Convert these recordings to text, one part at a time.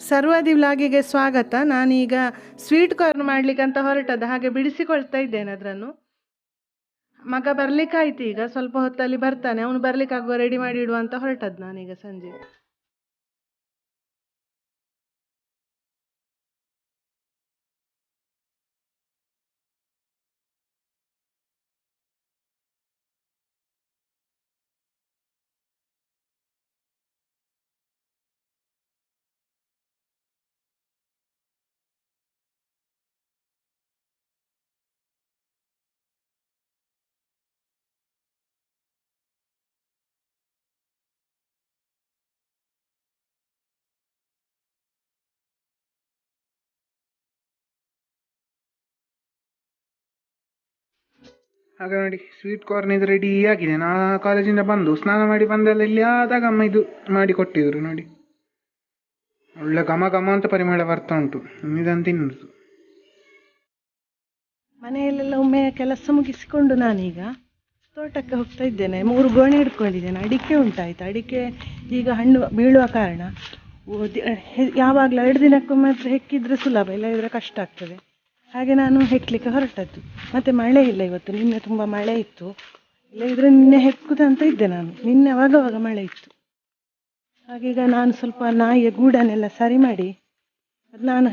ಸರ್ವಾದಿ ವ್ಲಾಗಿಗೆ ಸ್ವಾಗತ. ನಾನೀಗ sweet corn ಮಾಡ್ಲಿಕ್ಕೆ ಅಂತ ಹೊರಟದ್ದು, ಹಾಗೆ ಬಿಡಿಸಿಕೊಳ್ತಾ ಇದ್ದೇನೆ ಅದನ್ನು. ಮಗ ಬರ್ಲಿಕ್ಕಾಯ್ತು, ಈಗ ಸ್ವಲ್ಪ ಹೊತ್ತಲ್ಲಿ ಬರ್ತಾನೆ. ಅವನು ಬರ್ಲಿಕ್ಕಾಗುವ ರೆಡಿ ಮಾಡಿ ಇಡುವ ಅಂತ ಹೊರಟದ್ದು ನಾನೀಗ ಸಂಜೆ. ಆಗ ನೋಡಿ, ಸ್ವೀಟ್ ಕಾರ್ನ್ ಇದು ರೆಡಿ ಆಗಿದೆ. ನಾ ಕಾಲೇಜಿಂದ ಬಂದು ಸ್ನಾನ ಮಾಡಿ ಬಂದೆಲ್ಲ ಇಲ್ಲಿ ಆದಾಗ ಅಮ್ಮ ಇದು ಮಾಡಿ ಕೊಟ್ಟಿದ್ರು ನೋಡಿ. ಒಳ್ಳೆ ಘಮ ಘಮ ಅಂತ ಪರಿಮಳ ಬರ್ತಾ ಉಂಟು. ಇದನ್ನು ತಿನ್ನುದು. ಮನೆಯಲ್ಲೆಲ್ಲ ಒಮ್ಮೆ ಕೆಲಸ ಮುಗಿಸಿಕೊಂಡು ನಾನೀಗ ತೋಟಕ್ಕೆ ಹೋಗ್ತಾ ಇದ್ದೇನೆ. 3 ಗೋಣಿ ಹಿಡ್ಕೊಂಡಿದ್ದೇನೆ. ಅಡಿಕೆ ಉಂಟಾಯ್ತು. ಅಡಿಕೆ ಈಗ ಹಣ್ಣು ಬೀಳುವ ಕಾರಣ ಯಾವಾಗಲೂ 2 ದಿನಕ್ಕೊಮ್ಮೆ ಹೆಕ್ಕಿದ್ರೆ ಸುಲಭ, ಇಲ್ಲದಿದ್ರೆ ಕಷ್ಟ ಆಗ್ತದೆ. ಹಾಗೆ ನಾನು ಹೆಕ್ಲಿಕ್ಕೆ ಹೊರಟದ್ದು. ಮತ್ತು ಮಳೆ ಇಲ್ಲ ಇವತ್ತು. ನಿನ್ನೆ ತುಂಬ ಮಳೆ ಇತ್ತು. ಇಲ್ಲದಿದ್ರೆ ನಿನ್ನೆ ಹೆಕ್ಕುದಂತ ಇದ್ದೆ ನಾನು. ನಿನ್ನೆ ಅವಾಗವಾಗ ಮಳೆ ಇತ್ತು. ಹಾಗೀಗ ನಾನು ಸ್ವಲ್ಪ ನಾಯಿಯ ಗೂಡನ್ನೆಲ್ಲ ಸರಿ ಮಾಡಿ, ಅದು ನಾನು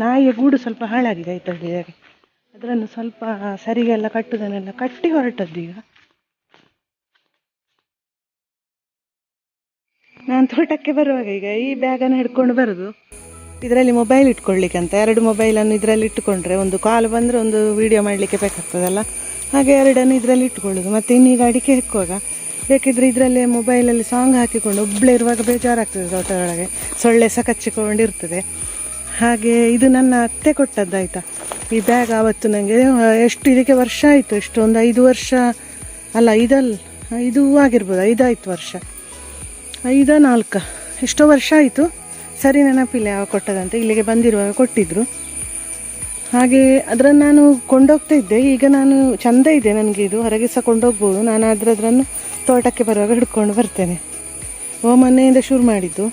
ನಾಯಿಯ ಗೂಡು ಸ್ವಲ್ಪ ಹಾಳಾಗಿದೆ ಆಯ್ತದೆ. ಅದನ್ನು ಸ್ವಲ್ಪ ಸರಿಗೆಲ್ಲ ಕಟ್ಟುದನ್ನೆಲ್ಲ ಕಟ್ಟಿ ಹೊರಟದ್ದು. ಈಗ ನಾನು ತೋಟಕ್ಕೆ ಬರುವಾಗ ಈಗ ಈ ಬ್ಯಾಗನ್ನು ಹಿಡ್ಕೊಂಡು ಬರೋದು. ಇದರಲ್ಲಿ ಮೊಬೈಲ್ ಇಟ್ಕೊಳ್ಳಿಕ್ಕೆ ಅಂತ 2 ಮೊಬೈಲನ್ನು ಇದರಲ್ಲಿ ಇಟ್ಟುಕೊಂಡ್ರೆ ಒಂದು ಕಾಲ್ ಬಂದರೆ ಒಂದು ವಿಡಿಯೋ ಮಾಡಲಿಕ್ಕೆ ಬೇಕಾಗ್ತದಲ್ಲ, ಹಾಗೆ 2 ಇದರಲ್ಲಿ ಇಟ್ಕೊಳ್ಳೋದು. ಮತ್ತು ಇನ್ನೀಗ ಅಡಿಕೆ ಹೆಕ್ಕುವಾಗ ಬೇಕಿದ್ರೆ ಇದರಲ್ಲೇ ಮೊಬೈಲಲ್ಲಿ ಸಾಂಗ್ ಹಾಕಿಕೊಂಡು ಒಬ್ಬಳೇ ಇರುವಾಗ ಬೇಜಾರಾಗ್ತದೆ. ತೋಟದೊಳಗೆ ಸೊಳ್ಳೆ ಸಹ ಕಚ್ಚಿಕೊಂಡಿರ್ತದೆ. ಹಾಗೆ ಇದು ನನ್ನ ಅತ್ತೆ ಕೊಟ್ಟದ್ದಾಯ್ತಾ ಈ ಬ್ಯಾಗ್. ಆವತ್ತು ನನಗೆ ಎಷ್ಟು ಇದಕ್ಕೆ ವರ್ಷ ಆಯಿತು, ಒಂದು 5 ವರ್ಷ ಅಲ್ಲ, ಇದು ಆಗಿರ್ಬೋದು, 5 ಆಯಿತು ವರ್ಷ, 5 4 ಎಷ್ಟೋ ವರ್ಷ ಆಯಿತು. ಸರಿ ನೆನಪಿಲ್ಲ ಯಾವ ಕೊಟ್ಟದಂತೆ. ಇಲ್ಲಿಗೆ ಬಂದಿರುವಾಗ ಕೊಟ್ಟಿದ್ರು. ಹಾಗೆ ಅದನ್ನು ನಾನು ಕೊಂಡೋಗ್ತಾ ಇದ್ದೆ. ಈಗ ನಾನು ಚೆಂದ ಇದೆ ನನಗೆ, ಇದು ಹೊರಗೆ ಸಹ ಕೊಂಡೋಗ್ಬೋದು. ನಾನು ಅದನ್ನು ತೋಟಕ್ಕೆ ಬರುವಾಗ ಹಿಡ್ಕೊಂಡು ಬರ್ತೇನೆ. ಮೊನ್ನೆಯಿಂದ ಶುರು ಮಾಡಿದ್ದು.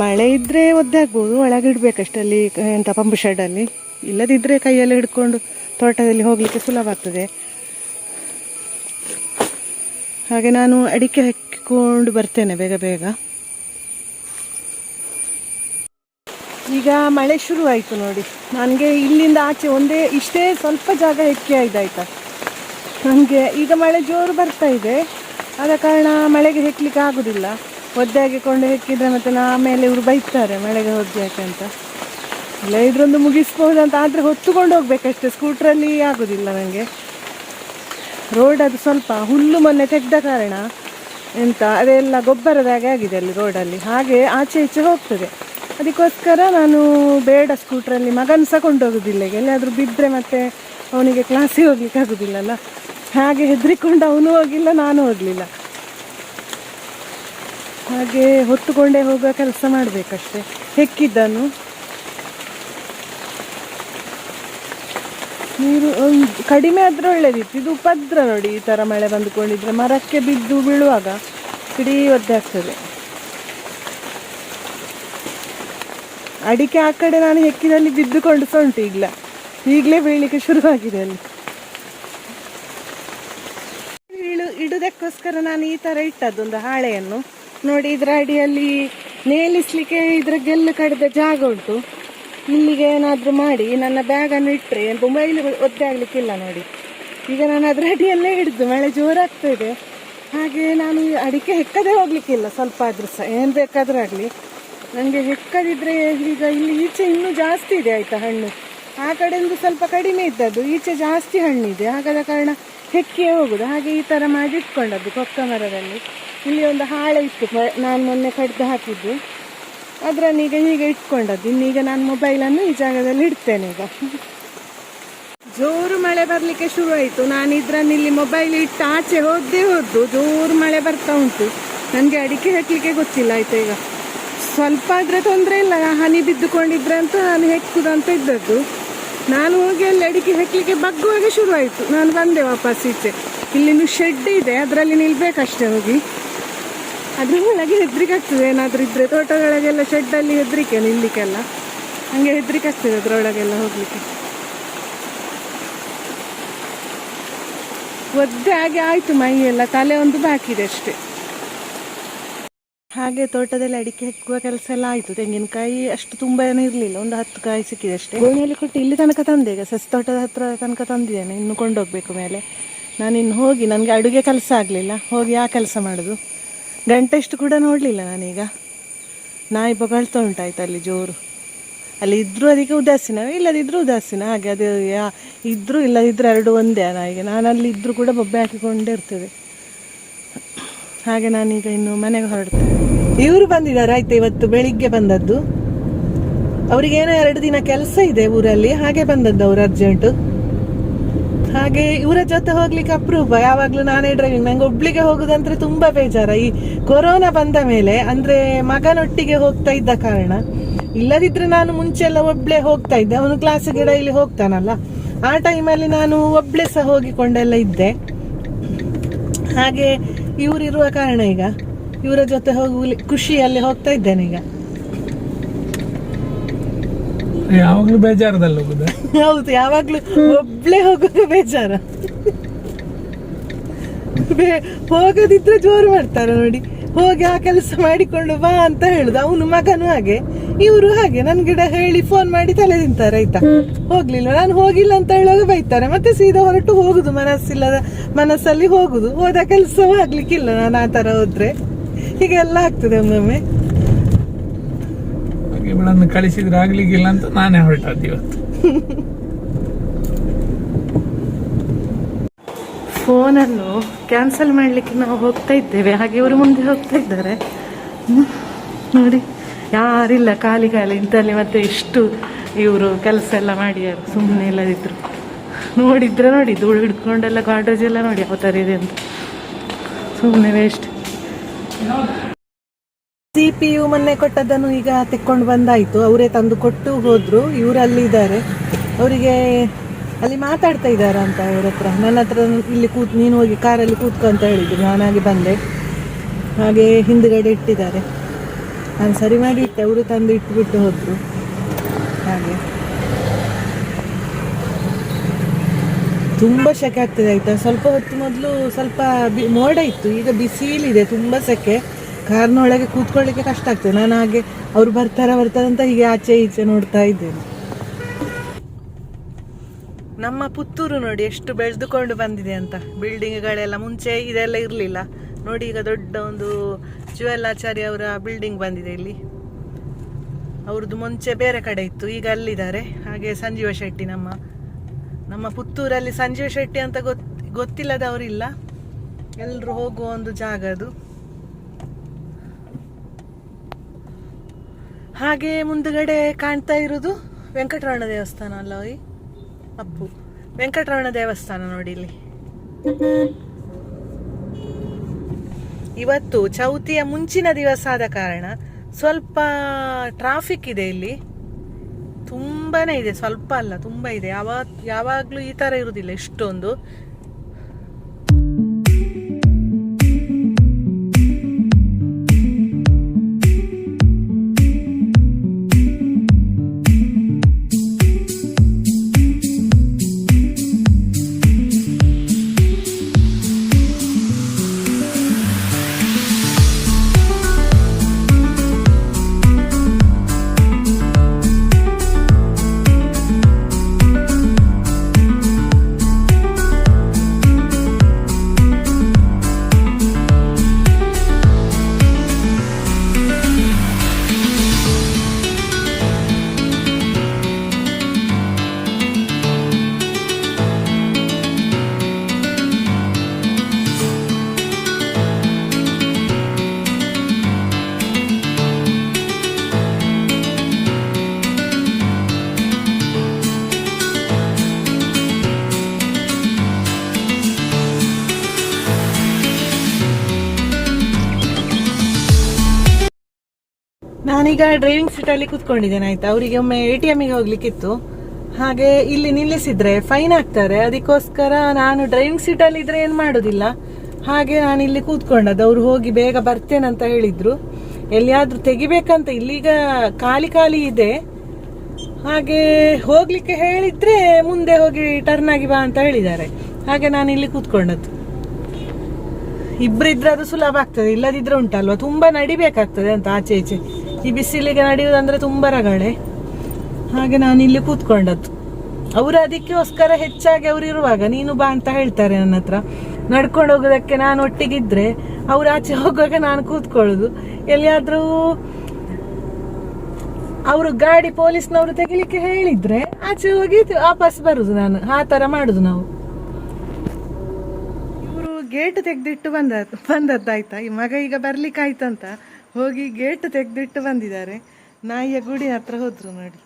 ಮಳೆ ಇದ್ದರೆ ಒದ್ದೆ ಆಗ್ಬೋದು, ಒಳಗೆ ಇಡಬೇಕಷ್ಟೇ ಅಲ್ಲಿ ಎಂಥ ಪಂಪ್ ಶೆಡ್ಡಲ್ಲಿ. ಇಲ್ಲದಿದ್ದರೆ ಕೈಯಲ್ಲಿ ಹಿಡ್ಕೊಂಡು ತೋಟದಲ್ಲಿ ಹೋಗಲಿಕ್ಕೆ ಸುಲಭ ಆಗ್ತದೆ. ಹಾಗೆ ನಾನು ಅಡಿಕೆ ಹಾಕಿಕೊಂಡು ಬರ್ತೇನೆ ಬೇಗ ಬೇಗ. ಈಗ ಮಳೆ ಶುರುವಾಯಿತು ನೋಡಿ. ನನಗೆ ಇಲ್ಲಿಂದ ಆಚೆ ಇಷ್ಟೇ ಸ್ವಲ್ಪ ಜಾಗ ಹೆಕ್ಕಿ ಆಯ್ತಾಯ್ತಾ. ನನಗೆ ಈಗ ಮಳೆ ಜೋರು ಬರ್ತಾ ಇದೆ. ಆದ ಕಾರಣ ಮಳೆಗೆ ಹೆಕ್ಲಿಕ್ಕೆ ಆಗೋದಿಲ್ಲ. ಒದ್ದೆ ಹಾಕಿಕೊಂಡು ಹೆಕ್ಕಿದ್ರೆ ಮತ್ತು ಆಮೇಲೆ ಇವರು ಬೈತಾರೆ ಮಳೆಗೆ ಹೋಗಿ ಯಾಕೆ ಅಂತ. ಇಲ್ಲ ಇದ್ರೊಂದು ಮುಗಿಸ್ಬೋದಂತ, ಆದರೆ ಹೊತ್ತುಕೊಂಡು ಹೋಗ್ಬೇಕಷ್ಟೆ. ಸ್ಕೂಟ್ರಲ್ಲಿ ಆಗೋದಿಲ್ಲ ನನಗೆ. ರೋಡ್ ಅದು ಸ್ವಲ್ಪ ಹುಲ್ಲು ಮೊನ್ನೆ ತೆಗೆದ ಕಾರಣ ಅದೆಲ್ಲ ಗೊಬ್ಬರದಾಗೆ ಆಗಿದೆ ಅಲ್ಲಿ ರೋಡಲ್ಲಿ. ಹಾಗೆ ಆಚೆ ಈಚೆ ಹೋಗ್ತದೆ. ಅದಕ್ಕೋಸ್ಕರ ನಾನು ಬೇಡ ಸ್ಕೂಟ್ರಲ್ಲಿ. ಮಗನ ಸಹ ಕೊಂಡೋಗೋದಿಲ್ಲ. ಈಗ ಎಲ್ಲಿಯಾದರೂ ಬಿದ್ದರೆ ಮತ್ತೆ ಅವನಿಗೆ ಕ್ಲಾಸಿಗೆ ಹೋಗ್ಲಿಕ್ಕೆ ಆಗೋದಿಲ್ಲಲ್ಲ. ಹಾಗೆ ಹೆದರಿಕೊಂಡು ಅವನು ಹೋಗಿಲ್ಲ, ನಾನು ಹೋಗಲಿಲ್ಲ. ಹಾಗೆ ಹೊತ್ತುಕೊಂಡೇ ಹೋಗುವ ಕೆಲಸ ಮಾಡಬೇಕಷ್ಟೆ. ಹೆಕ್ಕಿದ್ದನ್ನು ನೀರು ಕಡಿಮೆ ಆದರೆ ಒಳ್ಳೇದಿತ್ತು. ಇದು ಉಪದ್ರ ನೋಡಿ, ಈ ಥರ ಮಳೆ ಬಂದುಕೊಂಡಿದ್ರೆ ಮರಕ್ಕೆ ಬಿದ್ದು ಬೀಳುವಾಗ ಇಡೀ ಒದ್ದೆ ಆಗ್ತದೆ. ಅಡಿಕೆ ಆ ಕಡೆ ನಾನು ಹೆಕ್ಕಿದಲ್ಲಿ ಬಿದ್ದುಕೊಂಡು ಸಹ ಉಂಟು. ಈಗಲೇ ಬೀಳಲಿಕ್ಕೆ ಶುರುವಾಗಿದೆ ಅಲ್ಲಿ. ಇಡುವುದಕ್ಕೋಸ್ಕರ ನಾನು ಈ ಥರ ಇಟ್ಟದ್ದೊಂದು ಹಾಳೆಯನ್ನು ನೋಡಿ. ಇದರ ಅಡಿಯಲ್ಲಿ ನೇಲಿಸ್ಲಿಕ್ಕೆ ಇದರ ಗೆಲ್ಲು ಕಡಿದ ಜಾಗ ಉಂಟು. ಇಲ್ಲಿಗೆ ಏನಾದರೂ ಮಾಡಿ ನನ್ನ ಬ್ಯಾಗನ್ನು ಇಟ್ಟರೆ ಮೊಬೈಲ್ ಒದ್ದೆ ಆಗಲಿಕ್ಕಿಲ್ಲ ನೋಡಿ. ಈಗ ನಾನು ಅದರ ಅಡಿಯಲ್ಲೇ ಹಿಡಿದು, ಮಳೆ ಜೋರಾಗ್ತಾಯಿದೆ. ಹಾಗೆ ನಾನು ಅಡಿಕೆ ಹೆಕ್ಕದೇ ಹೋಗ್ಲಿಕ್ಕಿಲ್ಲ. ಸ್ವಲ್ಪ ಆದರೂ ಸಹ ಏನು ಬೇಕಾದರೂ ಆಗಲಿ ನನಗೆ ಹೆಕ್ಕದಿದ್ರೆ. ಈಗ ಇಲ್ಲಿ ಈಚೆ ಇನ್ನೂ ಜಾಸ್ತಿ ಇದೆ ಆಯಿತಾ ಹಣ್ಣು. ಆ ಕಡೆಯಿಂದ ಸ್ವಲ್ಪ ಕಡಿಮೆ ಇದ್ದದ್ದು, ಈಚೆ ಜಾಸ್ತಿ ಹಣ್ಣಿದೆ. ಹಾಗಾದ ಕಾರಣ ಹೆಕ್ಕಿಯೇ ಹೋಗೋದು. ಹಾಗೆ ಈ ಥರ ಮಾಡಿ ಇಟ್ಕೊಂಡದ್ದು ಕೊಕ್ಕ ಮರದಲ್ಲಿ. ಇಲ್ಲಿ ಒಂದು ಹಾಳೆ ಇತ್ತು, ನಾನು ಮೊನ್ನೆ ಕಡ್ದು ಹಾಕಿದ್ದು. ಅದರನ್ನೀಗ ಹೀಗೆ ಇಟ್ಕೊಂಡದ್ದು. ಇನ್ನೀಗ ನಾನು ಮೊಬೈಲನ್ನು ಈ ಜಾಗದಲ್ಲಿ ಇಡ್ತೇನೆ. ಈಗ ಜೋರು ಮಳೆ ಬರಲಿಕ್ಕೆ ಶುರುವಾಯಿತು. ನಾನು ಇಲ್ಲಿ ಮೊಬೈಲ್ ಇಟ್ಟು ಆಚೆ ಹೋದ್ದು ಜೋರು ಮಳೆ ಬರ್ತಾ ಉಂಟು. ನನಗೆ ಅಡಿಕೆ ಹಾಕಲಿಕ್ಕೆ ಗೊತ್ತಿಲ್ಲ ಆಯಿತಾ. ಈಗ ಸ್ವಲ್ಪ ಆದರೆ ತೊಂದರೆ ಇಲ್ಲ, ಹನಿ ಬಿದ್ದುಕೊಂಡಿದ್ರೆ ಅಂತ ನಾನು ಹೆಕ್ಕುದಂತ ಇದ್ದದ್ದು. ನಾನು ಹೋಗಿ ಅಲ್ಲಿ ಅಡಿಕೆ ಹೆಕ್ಕಲಿಕ್ಕೆ ಬಗ್ಗುವಾಗ ಶುರುವಾಯಿತು. ನಾನು ಬಂದೆ ವಾಪಸ್ ಈಚೆ. ಇಲ್ಲಿಂದು ಶೆಡ್ ಇದೆ, ಅದರಲ್ಲಿ ನಿಲ್ಬೇಕಷ್ಟೇ ಹೋಗಿ. ಅದ್ರ ಒಳಗೆ ಹೆದ್ರಿಕೆ ಆಗ್ತದೆ, ಏನಾದರೂ ಇದ್ರೆ ತೋಟಗಳಿಗೆಲ್ಲ ಶೆಡ್ಡಲ್ಲಿ ಹೆದ್ರಿಕೆ ನಿಲ್ಲಿಕ್ಕೆಲ್ಲ, ಹಂಗೆ ಹೆದ್ರಿಕೆ ಆಗ್ತದೆ ಅದರೊಳಗೆಲ್ಲ ಹೋಗ್ಲಿಕ್ಕೆ. ಒದ್ದೆ ಹಾಗೆ ಆಯ್ತು ಮೈ ಎಲ್ಲ, ತಲೆ ಒಂದು ಬಾಕಿ ಇದೆ ಅಷ್ಟೇ. ಹಾಗೆ ತೋಟದಲ್ಲಿ ಅಡಿಕೆ ಹೆಕ್ಕುವ ಕೆಲಸ ಎಲ್ಲ ಆಯಿತು. ತೆಂಗಿನಕಾಯಿ ಅಷ್ಟು ತುಂಬ ಏನೂ ಇರಲಿಲ್ಲ, ಒಂದು 10 ಕಾಯಿ ಸಿಕ್ಕಿದೆ ಅಷ್ಟೇ. ಗೋಣಿಯಲ್ಲಿ ಕೊಟ್ಟು ಇಲ್ಲಿ ತನಕ ತಂದೆ, ಈಗ ಸಸಿ ತೋಟದ ಹತ್ರ ತನಕ ತಂದಿದ್ದೇನೆ, ಇನ್ನು ಕೊಂಡೋಗ್ಬೇಕು ಮೇಲೆ. ನಾನಿನ್ನು ಹೋಗಿ, ನನಗೆ ಅಡುಗೆ ಕೆಲಸ ಆಗಲಿಲ್ಲ, ಹೋಗಿ ಆ ಕೆಲಸ ಮಾಡೋದು. ಗಂಟೆ ಇಷ್ಟು ಕೂಡ ನೋಡಲಿಲ್ಲ ನಾನೀಗ. ನಾಯಿ ಬೊಗಳ್ತಾ ಉಂಟಾಯ್ತು ಅಲ್ಲಿ ಜೋರು. ಅಲ್ಲಿ ಇದ್ದರೂ ಅದಕ್ಕೆ ಉದಾಸೀನ, ಇಲ್ಲದಿದ್ದರೂ ಉದಾಸೀನ, ಹಾಗೆ ಅದು ಇದ್ದರೂ ಇಲ್ಲದಿದ್ದರೂ ಎರಡು ಒಂದೇ ನಾಯಿಗೆ. ನಾನು ಅಲ್ಲಿ ಇದ್ದರೂ ಕೂಡ ಬೊಬ್ಬೆ ಹಾಕಿಕೊಂಡೇ ಇರ್ತದೆ. ಹಾಗೆ ನಾನೀಗ ಇನ್ನು ಮನೆಗೆ ಹೊರಡ್ತೇನೆ. ಇವರು ಬಂದಿದ್ದಾರೆ ಆಯ್ತು, ಇವತ್ತು ಬೆಳಿಗ್ಗೆ ಬಂದದ್ದು. ಅವರಿಗೇನೋ 2 ದಿನ ಕೆಲಸ ಇದೆ ಊರಲ್ಲಿ, ಹಾಗೆ ಬಂದದ್ದು ಅವರು ಅರ್ಜೆಂಟು. ಹಾಗೆ ಇವರ ಜೊತೆ ಹೋಗ್ಲಿಕ್ಕೆ ಅಪರೂಪ. ಯಾವಾಗಲೂ ನಾನೇ ಡ್ರೈವಿಂಗ್. ನಂಗೆ ಒಬ್ಳಿಗೆ ಹೋಗೋದಂದ್ರೆ ತುಂಬ ಬೇಜಾರ. ಈ ಕೊರೋನಾ ಬಂದ ಮೇಲೆ, ಅಂದರೆ ಮಗನೊಟ್ಟಿಗೆ ಹೋಗ್ತಾ ಇದ್ದ ಕಾರಣ. ಇಲ್ಲದಿದ್ರೆ ನಾನು ಮುಂಚೆಲ್ಲ ಒಬ್ಳೆ ಹೋಗ್ತಾ ಇದ್ದೆ, ಅವನು ಕ್ಲಾಸಿಗೆ ಡೈಲಿ ಹೋಗ್ತಾನಲ್ಲ, ಆ ಟೈಮಲ್ಲಿ ನಾನು ಒಬ್ಳೆ ಸಹ ಹೋಗಿಕೊಂಡೆಲ್ಲ ಇದ್ದೆ. ಹಾಗೆ ಇವರಿರುವ ಕಾರಣ ಈಗ ಇವರ ಜೊತೆ ಹೋಗಿ ಖುಷಿಯಲ್ಲಿ ಹೋಗ್ತಾ ಇದ್ದೇನೆ ಈಗ. ಯಾವಾಗ್ಲೂ ಬೇಜಾರದಲ್ಲಿ ಹೋಗುದು. ಹೌದು, ಯಾವಾಗ್ಲೂ ಒಬ್ಳೆ ಹೋಗೋದು ಬೇಜಾರ. ಹೋಗೋದಿದ್ರೆ ಜೋರು ಮಾಡ್ತಾರೆ ನೋಡಿ, ಹೋಗಿ ಆ ಕೆಲಸ ಮಾಡಿಕೊಂಡು ಬಾ ಅಂತ ಹೇಳುದು. ಅವನು ಮಗನು ಹಾಗೆ, ಇವರು ಹಾಗೆ. ನನ್ಗಿಡ ಹೇಳಿ ಫೋನ್ ಮಾಡಿ ತಲೆ ತಿಂತಾರೆ ಆಯ್ತಾ, ಹೋಗ್ಲಿಲ್ಲ, ನಾನು ಹೋಗಿಲ್ಲ ಅಂತ ಹೇಳುವಾಗ ಬೈತಾರೆ, ಮತ್ತೆ ಸೀದಾ ಹೊರಟು ಹೋಗುದು. ಮನಸ್ಸಲ್ಲಿ ಹೋಗುದು, ಹೋದ ಕೆಲಸವೂ ಆಗ್ಲಿಕ್ಕಿಲ್ಲ ನಾನು ಆ ತರ ಹೋದ್ರೆ. ಹೀಗೆಲ್ಲ ಆಗ್ತದೆ ಒಮ್ಮೊಮ್ಮೆ. ಇವಳನ್ನು ಕಳಿಸಿದ್ರೆ ಆಗ್ಲಿಕ್ಕಿಲ್ಲ ಅಂತ ನಾನೇ ಹೊರಟದ್ದು ಇವತ್ತು. ಫೋನನ್ನು ಕ್ಯಾನ್ಸಲ್ ಮಾಡಲಿಕ್ಕೆ ನಾವು ಹೋಗ್ತಾ ಇದ್ದೇವೆ, ಹಾಗೆ ಇವರು ಮುಂದೆ ಹೋಗ್ತಾ ಇದ್ದಾರೆ ನೋಡಿ. ಯಾರಿಲ್ಲ, ಖಾಲಿ ಇಂಥಲ್ಲಿ. ಮತ್ತೆ ಇಷ್ಟು ಇವರು ಕೆಲಸ ಎಲ್ಲ ಮಾಡ್ಯಾರು, ಸುಮ್ಮನೆ ಇಲ್ಲದಿದ್ರು. ನೋಡಿದ್ರೆ ನೋಡಿ, ಧೂಳು ಹಿಡ್ಕೊಂಡೆಲ್ಲ ಗಾಡ್ರೇಜ್ ಎಲ್ಲ ನೋಡಿ ಯಾವ ಥರ ಇದೆ ಅಂತ, ಸುಮ್ಮನೆ ವೇಸ್ಟ್. CPU ಮೊನ್ನೆ ಕೊಟ್ಟದ್ದನ್ನು ಈಗ ತೆಕ್ಕೊಂಡು ಬಂದಾಯಿತು. ಅವರೇ ತಂದು ಕೊಟ್ಟು ಹೋದರು. ಇವರು ಅಲ್ಲಿದ್ದಾರೆ, ಅವರಿಗೆ ಅಲ್ಲಿ ಮಾತಾಡ್ತಾ ಇದ್ದಾರೆ ಅಂತ ಅವ್ರ ಹತ್ರ. ನನ್ನ ಹತ್ರ ಇಲ್ಲಿ ನೀನು ಹೋಗಿ ಕಾರಲ್ಲಿ ಕೂತ್ಕೊ ಅಂತ ಹೇಳಿದ್ರು, ನಾನಾಗಿ ಬಂದೆ. ಹಾಗೆ ಹಿಂದುಗಡೆ ಇಟ್ಟಿದ್ದಾರೆ, ನಾನು ಸರಿ ಮಾಡಿ ಇಟ್ಟೆ, ಅವರು ತಂದು ಇಟ್ಬಿಟ್ಟು ಹೋದರು. ಹಾಗೆ ತುಂಬ ಸೆಕೆ ಆಗ್ತದೆ ಆಯಿತಾ. ಸ್ವಲ್ಪ ಹೊತ್ತು ಮೊದಲು ಸ್ವಲ್ಪ ಮೋಡ ಇತ್ತು, ಈಗ ಬಿಸಿಲಿದೆ, ತುಂಬ ಸೆಕೆ. ಕಾರ್ನೊಳಗೆ ಕೂತ್ಕೊಳ್ಳಿಕ್ಕೆ ಕಷ್ಟ ಆಗ್ತದೆ. ನಾನು ಹಾಗೆ ಅವರು ಬರ್ತಾರ ಅಂತ ಹೀಗೆ ಆಚೆ ಈಚೆ ನೋಡ್ತಾ ಇದ್ದೇನೆ. ನಮ್ಮ ಪುತ್ತೂರು ನೋಡಿ ಎಷ್ಟು ಬೆಳೆದುಕೊಂಡು ಬಂದಿದೆ ಅಂತ. ಬಿಲ್ಡಿಂಗ್ಗಳೆಲ್ಲ ಮುಂಚೆ ಇದೆಲ್ಲ ಇರಲಿಲ್ಲ ನೋಡಿ. ಈಗ ದೊಡ್ಡ ಒಂದು ಜುವೆಲ್ಲಾಚಾರ್ಯ ಅವರ ಬಿಲ್ಡಿಂಗ್ ಬಂದಿದೆ ಇಲ್ಲಿ. ಅವ್ರದ್ದು ಮುಂಚೆ ಬೇರೆ ಕಡೆ ಇತ್ತು, ಈಗ ಅಲ್ಲಿದ್ದಾರೆ. ಹಾಗೆ ಸಂಜೀವ ಶೆಟ್ಟಿ, ನಮ್ಮ ಪುತ್ತೂರಲ್ಲಿ ಸಂಜೀವ ಶೆಟ್ಟಿ ಅಂತ ಗೊತ್ತಿಲ್ಲದವರಿಲ್ಲ, ಎಲ್ಲರೂ ಹೋಗುವ ಒಂದು ಜಾಗ ಅದು. ಹಾಗೆ ಮುಂದುಗಡೆ ಕಾಣ್ತಾ ಇರೋದು ವೆಂಕಟರಮಣ ದೇವಸ್ಥಾನ ಅಲ್ಲ, ಅಪ್ಪು ವೆಂಕಟರಮಣ ದೇವಸ್ಥಾನ ನೋಡಿ ಇಲ್ಲಿ. ಇವತ್ತು ಚೌತಿಯ ಮುಂಚಿನ ದಿವಸ ಆದ ಕಾರಣ ಸ್ವಲ್ಪ ಟ್ರಾಫಿಕ್ ಇದೆ ಇಲ್ಲಿ, ತುಂಬಾನೇ ಇದೆ. ಸ್ವಲ್ಪ ಅಲ್ಲ, ತುಂಬಾ ಇದೆ. ಯಾವಾಗ್ಲೂ ಈ ತರ ಇರುವುದಿಲ್ಲ ಇಷ್ಟೊಂದು. ನಾನೀಗ ಡ್ರೈವಿಂಗ್ ಸೀಟಲ್ಲಿ ಕೂತ್ಕೊಂಡಿದ್ದೇನೆ ಆಯ್ತಾ. ಅವರಿಗೆ ಒಮ್ಮೆ ATMಗೆ ಹೋಗ್ಲಿಕ್ಕಿತ್ತು, ಹಾಗೆ ಇಲ್ಲಿ ನಿಲ್ಲಿಸಿದ್ರೆ ಫೈನ್ ಹಾಕ್ತಾರೆ. ಅದಕ್ಕೋಸ್ಕರ ನಾನು ಡ್ರೈವಿಂಗ್ ಸೀಟಲ್ಲಿ ಇದ್ರೆ ಏನು ಮಾಡೋದಿಲ್ಲ, ಹಾಗೆ ನಾನು ಇಲ್ಲಿ ಕೂತ್ಕೊಂಡದ್ದು. ಅವ್ರು ಹೋಗಿ ಬೇಗ ಬರ್ತೇನೆ ಅಂತ ಹೇಳಿದ್ರು. ಎಲ್ಲಿಯಾದ್ರೂ ತೆಗಿಬೇಕಂತ, ಇಲ್ಲೀಗ ಖಾಲಿ ಖಾಲಿ ಇದೆ. ಹಾಗೆ ಹೋಗ್ಲಿಕ್ಕೆ ಹೇಳಿದ್ರೆ ಮುಂದೆ ಹೋಗಿ ಟರ್ನ್ ಆಗಿ ಬಾ ಅಂತ ಹೇಳಿದ್ದಾರೆ. ಹಾಗೆ ನಾನು ಇಲ್ಲಿ ಕೂತ್ಕೊಂಡದ್ದು. ಇಬ್ರಿದ್ರೆ ಅದು ಸುಲಭ ಆಗ್ತದೆ, ಇಲ್ಲದಿದ್ರೆ ಉಂಟಲ್ವಾ ತುಂಬಾ ನಡಿಬೇಕಾಗ್ತದೆ ಅಂತ ಆಚೆ ಈಚೆ. ಈ ಬಿಸಿಲಿಗೆ ನಡೆಯುವುದಂದ್ರೆ ತುಂಬಾ ರಗಳೆ. ಹಾಗೆ ನಾನು ಇಲ್ಲಿ ಕೂತ್ಕೊಂಡದ್ದು. ಅವರು ಅದಕ್ಕೋಸ್ಕರ ಹೆಚ್ಚಾಗಿ ಅವ್ರು ಇರುವಾಗ ನೀನು ಬಾ ಅಂತ ಹೇಳ್ತಾರೆ ನನ್ನ ಹತ್ರ. ನಡ್ಕೊಂಡು ಹೋಗೋದಕ್ಕೆ ನಾನು ಒಟ್ಟಿಗಿದ್ರೆ ಅವ್ರು ಆಚೆ ಹೋಗುವಾಗ ನಾನು ಕೂತ್ಕೊಳ್ಳೋದು. ಎಲ್ಲಿಯಾದ್ರೂ ಅವರು ಗಾಡಿ ಪೊಲೀಸ್ನವರು ತೆಗಿಲಿಕ್ಕೆ ಹೇಳಿದ್ರೆ ಆಚೆ ಹೋಗಿ ವಾಪಸ್ ಬರುದು, ನಾನು ಆ ತರ ಮಾಡುದು ನಾವು. ಇವರು ಗೇಟ್ ತೆಗ್ದಿಟ್ಟು ಬಂದದ್ದಾಯ್ತಾ. ಈ ಮಗ ಈಗ ಬರ್ಲಿಕ್ಕೆ ಆಯ್ತಂತ ಹೋಗಿ ಗೇಟ್ ತೆಗ್ದಿಟ್ಟು ಬಂದಿದ್ದಾರೆ. ನಾಯಿಯ ಗುಡಿ ಹತ್ರ ಹೋದ್ರು ನೋಡಿ.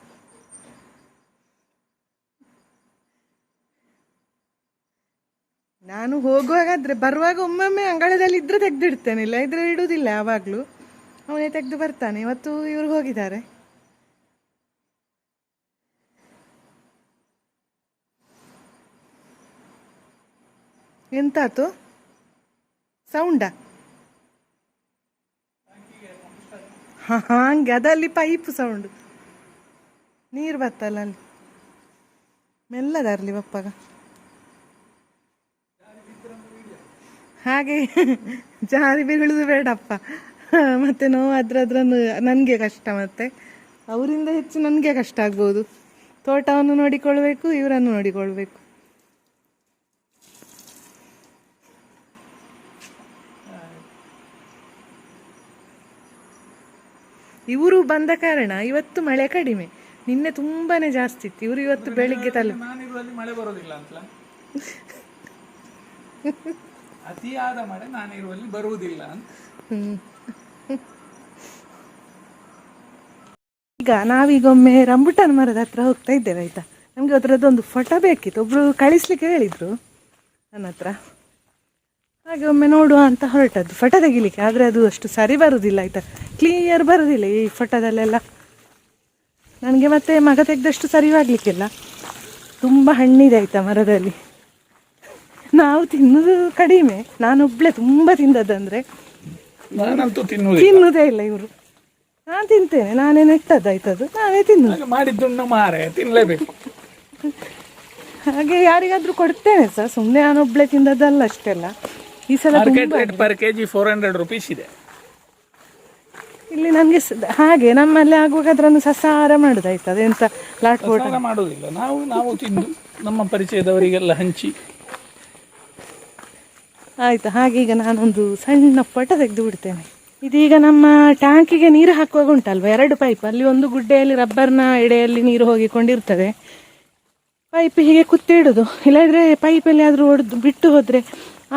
ನಾನು ಹೋಗುವಾಗಾದ್ರೆ ಬರುವಾಗ ಒಮ್ಮೊಮ್ಮೆ ಅಂಗಳದಲ್ಲಿ ಇದ್ರೆ ತೆಗ್ದಿಡ್ತೇನೆ, ಇಲ್ಲ ಇದ್ರೆ ಇಡುವುದಿಲ್ಲ. ಯಾವಾಗ್ಲೂ ಅವನೇ ತೆಗೆದು ಬರ್ತಾನೆ. ಇವತ್ತು ಇವ್ರು ಹೋಗಿದ್ದಾರೆ. ಎಂತಾತು ಸೌಂಡಾ? ಹಂಗೆ ಅದಲ್ಲಿ ಪೈಪ್ ಸೌಂಡ್, ನೀರು ಬರ್ತಲ್ಲ ಅಲ್ಲಿ. ಮೆಲ್ಲದಾರ್ಲಿ ಬಪ್ಪಾಗ. ಹಾಗೆ ಜಾರಿ ಬೀಳುದು ಬೇಡಪ್ಪ, ಮತ್ತೆ ನೋವು ಅದ್ರ ನನಗೆ ಕಷ್ಟ, ಮತ್ತೆ ಅವರಿಂದ ಹೆಚ್ಚು ನನಗೆ ಕಷ್ಟ ಆಗ್ಬೋದು. ತೋಟವನ್ನು ನೋಡಿಕೊಳ್ಬೇಕು, ಇವರನ್ನು ನೋಡಿಕೊಳ್ಬೇಕು. ಇವರು ಬಂದ ಕಾರಣ ಇವತ್ತು ಮಳೆ ಕಡಿಮೆ, ನಿನ್ನೆ ತುಂಬಾನೇ ಜಾಸ್ತಿ ಇತ್ತು. ಇವರು ಇವತ್ತು ಬೆಳಿಗ್ಗೆ ಮಳೆ ಬರೋದಿಲ್ಲ ಅಂತ. ಅತಿಯಾದ ಮಳೆ ನಾನಿರುವಲ್ಲಿ ಬರುವುದಿಲ್ಲ ಅಂತ. ಈಗ ನಾವೀಗೊಮ್ಮೆ ರಂಬುಟಾನ್ ಮರದ ಹತ್ರ ಹೋಗ್ತಾ ಇದ್ದೇವೆ ಆಯ್ತಾ. ನಮ್ಗೆ ಅದರದ್ದೊಂದು ಫೋಟೋ ಬೇಕಿತ್ತು, ಒಬ್ರು ಕಳಿಸ್ಲಿಕ್ಕೆ ಹೇಳಿದ್ರು ನನ್ನ ಹತ್ರ. ಹಾಗೆ ಒಮ್ಮೆ ನೋಡುವ ಅಂತ ಹೊರಟದ್ದು ಫೋಟೋ ತೆಗಿಲಿಕ್ಕೆ. ಆದರೆ ಅದು ಅಷ್ಟು ಸರಿ ಬರುವುದಿಲ್ಲ ಆಯ್ತಾ, ಕ್ಲಿಯರ್ ಬರುವುದಿಲ್ಲ ಈ ಫೋಟೋದಲ್ಲೆಲ್ಲ. ನನಗೆ ಮತ್ತೆ ಮಗ ತೆಗೆದಷ್ಟು ಸರಿಯಾಗಲಿಕ್ಕಿಲ್ಲ. ತುಂಬ ಹಣ್ಣಿದೆ ಆಯ್ತಾ ಮರದಲ್ಲಿ. ನಾವು ತಿನ್ನೋದು ಕಡಿಮೆ, ನಾನೊಬ್ಳೆ ತುಂಬ ತಿಂದದ್ದಂದ್ರೆ. ತಿನ್ನುವುದೇ ಇಲ್ಲ ಇವರು. ನಾನು ತಿಂತೇನೆ, ನಾನೇ ನೆಟ್ಟದ್ದಾಯ್ತದು, ನಾನೇ ತಿನ್ನುದು. ಮಾಡಿದ್ದು ಮಾರೆ ತಿನ್ನಲೇಬೇಕು. ಹಾಗೆ ಯಾರಿಗಾದ್ರೂ ಕೊಡ್ತೇನೆ ಸರ್, ಸುಮ್ಮನೆ ನಾನೊಬ್ಳೆ ತಿಂದದ್ದಲ್ಲ ಅಷ್ಟೆಲ್ಲ. ಈ ಸಲ ಪರ್ ಕೆಜಿ 400 ರೂಪೀಸ್ ಇದೆ ಇಲ್ಲಿ ನನಗೆ. ಹಾಗೆ ನಮ್ಮಲ್ಲಿ ಆಗುವಾಗ ಅದನ್ನು ಸಸಾರ ಮಾಡುದಾಯ್ತು, ಅದೆಂತ ಲಾಟ್ ಬೋಟ್ ಮಾಡುವುದಿಲ್ಲ. ನಾವು ತಿಂದು ನಮ್ಮ ಪರಿಚಯದವರಿಗೆಲ್ಲ ಹಂಚಿ ಆಯ್ತು. ಹಾಗೆ ಈಗ ನಾನೊಂದು ಸಣ್ಣ ಫೋಟೋ ತೆಗೆದು ಬಿಡ್ತೇನೆ. ಇದೀಗ ನಮ್ಮ ಟ್ಯಾಂಕಿಗೆ ನೀರು ಹಾಕುವಾಗ ಉಂಟಲ್ವ 2 ಪೈಪ್, ಅಲ್ಲಿ ಒಂದು ಗುಡ್ಡೆಯಲ್ಲಿ ರಬ್ಬರ್ನ ಎಡೆಯಲ್ಲಿ ನೀರು ಹೋಗಿಕೊಂಡಿರ್ತದೆ. ಪೈಪ್ ಹೀಗೆ ಕುತ್ತಿಡುದು, ಇಲ್ಲದ್ರೆ ಪೈಪಲ್ಲಿ ಆದರೂ ಹೊಡೆದು ಬಿಟ್ಟು ಹೋದರೆ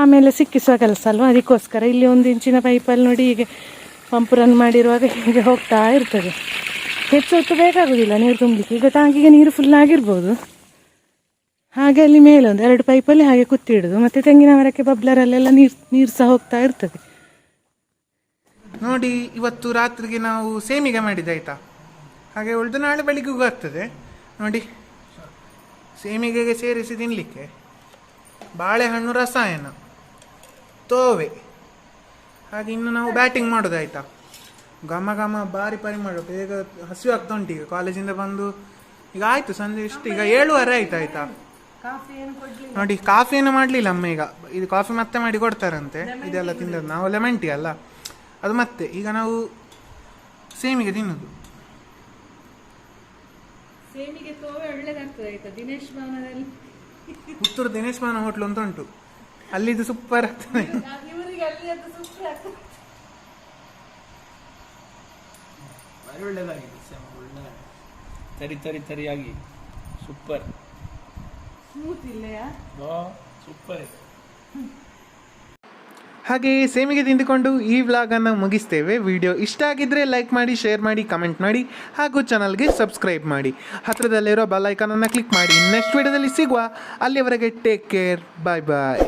ಆಮೇಲೆ ಸಿಕ್ಕಿಸುವ ಕೆಲಸ ಅಲ್ವಾ. ಅದಕ್ಕೋಸ್ಕರ ಇಲ್ಲಿ 1 ಇಂಚಿನ ಪೈಪಲ್ಲಿ ನೋಡಿ ಹೀಗೆ ಪಂಪ್ ರನ್ ಮಾಡಿರುವಾಗ ಹೀಗೆ ಹೋಗ್ತಾ ಇರ್ತದೆ. ಹೆಚ್ಚು ಹೊತ್ತು ಬೇಕಾಗೋದಿಲ್ಲ ನೀರು ತುಂಬಲಿಕ್ಕೆ. ಈಗ ಟ್ಯಾಂಕಿಗೆ ನೀರು ಫುಲ್ ಆಗಿರ್ಬೋದು. ಹಾಗೆ ಅಲ್ಲಿ ಮೇಲೆ ಒಂದು 2 ಪೈಪಲ್ಲಿ ಹಾಗೆ ಕುತ್ತಿಡುದು. ಮತ್ತು ತೆಂಗಿನ ಮರಕ್ಕೆ ಬಬ್ಲರಲ್ಲೆಲ್ಲ ನೀರು ಸಹ ಹೋಗ್ತಾ ಇರ್ತದೆ ನೋಡಿ. ಇವತ್ತು ರಾತ್ರಿಗೆ ನಾವು ಸೇಮಿಗೆ ಮಾಡಿದ್ದಾಯ್ತಾ. ಹಾಗೆ ಉಳಿದು ನಾಳೆ ಬೆಳಿಗ್ಗೆಗೂ ಆಗ್ತದೆ ನೋಡಿ. ಸೇಮಿಗೆಗೆ ಸೇರಿಸಿ ತಿನ್ನಲಿಕ್ಕೆ ಬಾಳೆಹಣ್ಣು ರಸಾಯನ ತೋವೆ. ಹಾಗೆ ಇನ್ನು ನಾವು ಬ್ಯಾಟಿಂಗ್ ಮಾಡೋದಾಯ್ತಾ. ಘಮ ಘಮ ಭಾರಿ ಪರಿಮಳ. ಬೇಗ ಹಸಿವು ಆಗ್ತಾ ಉಂಟು. ಈಗ ಕಾಲೇಜಿಂದ ಬಂದು ಈಗ ಆಯಿತು ಸಂಜೆ ಇಷ್ಟು, ಈಗ 7:30 ಆಯ್ತಾ. ನೋಡಿ ಕಾಫಿಯನ್ನು ಮಾಡಲಿಲ್ಲ ಅಮ್ಮ. ಈಗ ಇದು ಕಾಫಿ ಮತ್ತೆ ಮಾಡಿ ಕೊಡ್ತಾರಂತೆ. ಇದೆಲ್ಲ ತಿಂದದ್ದು ನಾವು ಲೆಮನ್ ಟೀ ಅಲ್ಲ ಅದು. ಮತ್ತೆ ಈಗ ನಾವು ಸೇಮಿಗೆ ತಿನ್ನೋದು. ಪುತ್ತೂರು ದಿನೇಶ್ ಭವನ ಹೋಟ್ಲು ಅಂತ ಉಂಟು, ಅಲ್ಲಿದು ಸೂಪರ್ ಆಗ್ತದೆ. ಒಳ್ಳೆದಾಗಿದೆ, ತರಿ ತರಿ ತರಿಯಾಗಿ ಸೂಪರ್ ಸೂಪರ್. ಹಾಗೆ ಸೇಮಿಗೆ ತಿಂದುಕೊಂಡು ಈ ವ್ಲಾಗನ್ನು ಮುಗಿಸ್ತೇವೆ. ವಿಡಿಯೋ ಇಷ್ಟ ಆಗಿದ್ದರೆ ಲೈಕ್ ಮಾಡಿ, ಶೇರ್ ಮಾಡಿ, ಕಮೆಂಟ್ ಮಾಡಿ, ಹಾಗೂ ಚಾನಲ್ಗೆ ಸಬ್ಸ್ಕ್ರೈಬ್ ಮಾಡಿ. ಹತ್ತಿರದಲ್ಲಿರೋ ಬೆಲ್ ಐಕಾನನ್ನು ಕ್ಲಿಕ್ ಮಾಡಿ. ನೆಕ್ಸ್ಟ್ ವಿಡಿಯೋದಲ್ಲಿ ಸಿಗುವ. ಅಲ್ಲಿವರೆಗೆ ಟೇಕ್ ಕೇರ್, ಬಾಯ್ ಬಾಯ್.